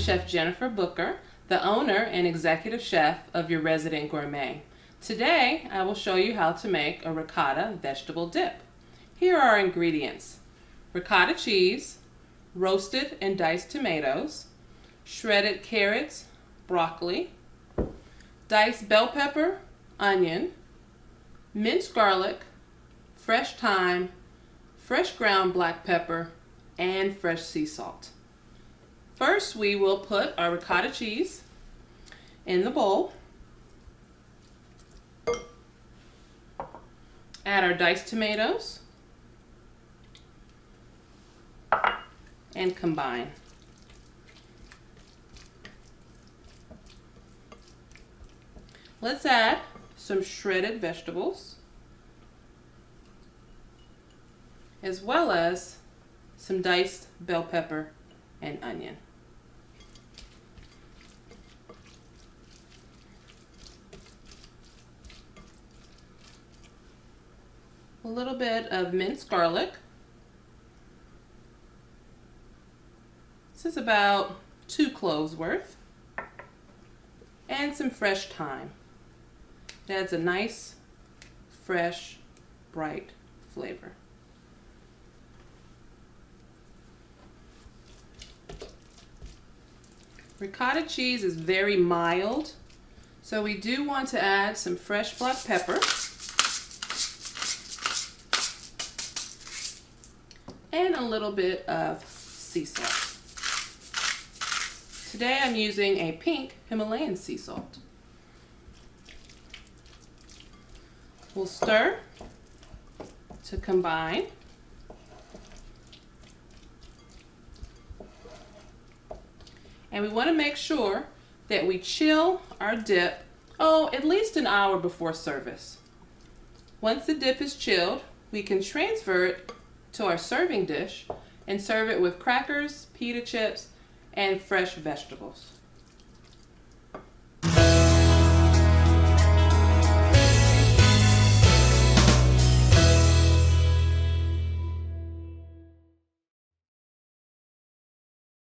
Chef Jennifer Booker, the owner and executive chef of your Resident Gourmet. Today, I will show you how to make a ricotta vegetable dip. Here are our ingredients: ricotta cheese, roasted and diced tomatoes, shredded carrots, broccoli, diced bell pepper, onion, minced garlic, fresh thyme, fresh ground black pepper, and fresh sea salt. First, we will put our ricotta cheese in the bowl, add our diced tomatoes, and combine. Let's add some shredded vegetables, as well as some diced bell pepper and onion. A little bit of minced garlic. This is about 2 cloves worth. And some fresh thyme. It adds a nice, fresh, bright flavor. Ricotta cheese is very mild, so we do want to add some fresh black pepper and a little bit of sea salt. Today I'm using a pink Himalayan sea salt. We'll stir to combine. And we want to make sure that we chill our dip, at least an hour before service. Once the dip is chilled, we can transfer it to our serving dish and serve it with crackers, pita chips, and fresh vegetables.